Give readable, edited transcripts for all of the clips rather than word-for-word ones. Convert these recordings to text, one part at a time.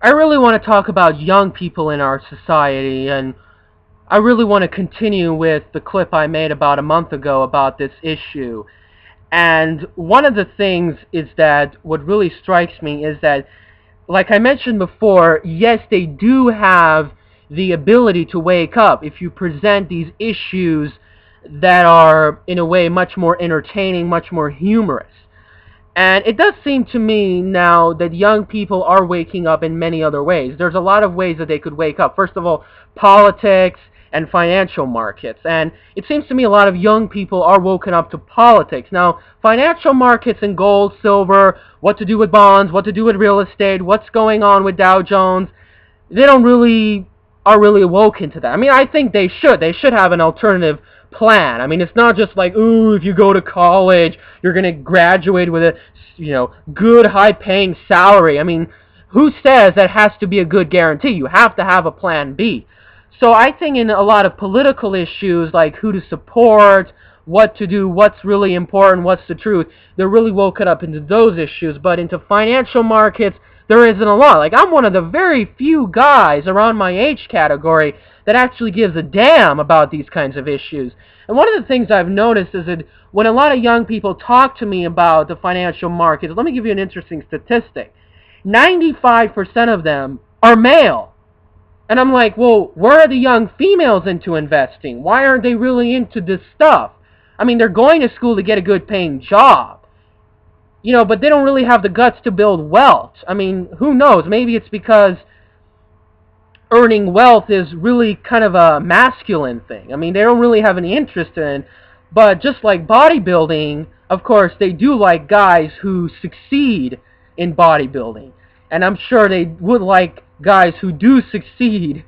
I really want to talk about young people in our society, and I really want to continue with the clip I made about a month ago about this issue. And one of the things is that what really strikes me is that, like I mentioned before, yes, they do have the ability to wake up if you present these issues that are, in a way, much more entertaining, much more humorous. And it does seem to me now that young people are waking up in many other ways. There's a lot of ways that they could wake up. First of all, politics and financial markets. And it seems to me a lot of young people are woken up to politics. Now, financial markets and gold, silver, what to do with bonds, what to do with real estate, what's going on with Dow Jones, they don't really are really awoken to that. I mean, I think they should. They should have an alternative plan. I mean, it's not just like, ooh, if you go to college, you're going to graduate with a, good high-paying salary. I mean, who says that has to be a good guarantee? You have to have a plan B. So I think in a lot of political issues, like who to support, what to do, what's really important, what's the truth, they're really woken up into those issues. But into financial markets, there isn't a lot. Like, I'm one of the very few guys around my age category that actually gives a damn about these kinds of issues. And one of the things I've noticed is that when a lot of young people talk to me about the financial markets, let me give you an interesting statistic. 95% of them are male. And I'm like, well, where are the young females into investing? Why aren't they really into this stuff? I mean, they're going to school to get a good paying job. But they don't really have the guts to build wealth. I mean, who knows? Maybe it's because earning wealth is really kind of a masculine thing. I mean, they don't really have any interest in it. But just like bodybuilding, of course, they do like guys who succeed in bodybuilding. And I'm sure they would like guys who do succeed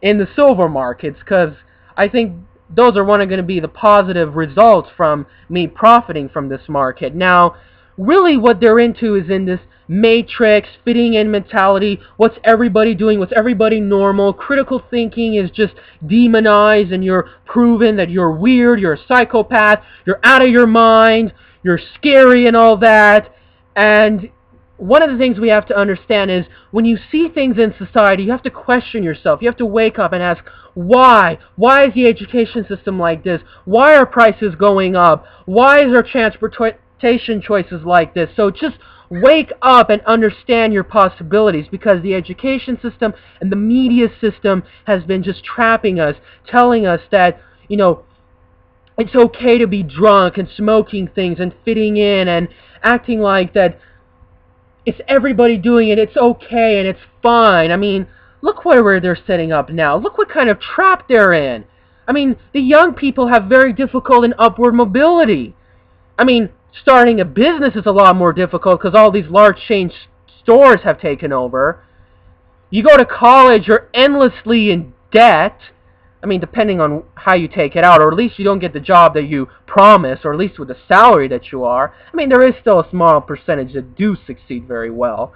in the silver markets, because I think those are going to be the positive results from me profiting from this market. Now, really what they're into is in this matrix, fitting in mentality, what's everybody doing, what's everybody normal, critical thinking is just demonized and you're proven that you're weird, you're a psychopath, you're out of your mind, you're scary and all that. And one of the things we have to understand is when you see things in society, you have to question yourself. You have to wake up and ask, why? Why is the education system like this? Why are prices going up? Why is our transportation choices like this? So just wake up and understand your possibilities, because the education system and the media system has been just trapping us, telling us that, it's okay to be drunk and smoking things and fitting in and acting like that it's everybody doing it, it's okay and it's fine. I mean, look where they're setting up now. Look what kind of trap they're in. I mean, the young people have very difficult and upward mobility. I mean, starting a business is a lot more difficult because all these large chain stores have taken over. You go to college, you're endlessly in debt. I mean, depending on how you take it out, or at least you don't get the job that you promise, or at least with the salary that you are. I mean, there is still a small percentage that do succeed very well.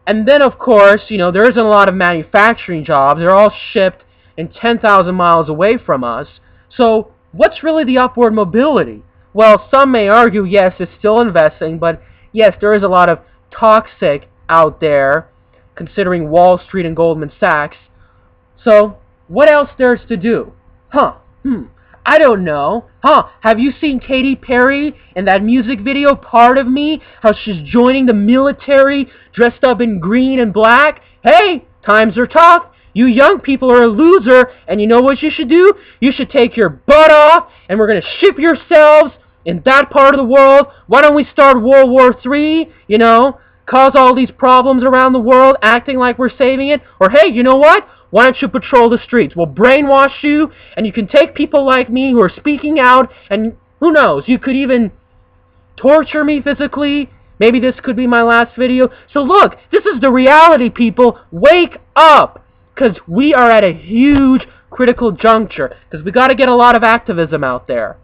And then, of course, there isn't a lot of manufacturing jobs. They're all shipped in 10,000 miles away from us. So what's really the upward mobility? Well, some may argue, yes, it's still investing, but yes, there is a lot of toxic out there, considering Wall Street and Goldman Sachs. So what else there's to do? I don't know. Have you seen Katy Perry in that music video, Part of Me? How she's joining the military dressed up in green and black? Hey, times are tough. You young people are a loser, and you know what you should do? You should take your butt off, and we're going to ship yourselves in that part of the world. Why don't we start World War III, cause all these problems around the world, acting like we're saving it? Or hey, you know what? Why don't you patrol the streets? We'll brainwash you, and you can take people like me who are speaking out, and who knows, you could even torture me physically. Maybe this could be my last video. So look, this is the reality, people. Wake up, because we are at a huge critical juncture, because we got to get a lot of activism out there.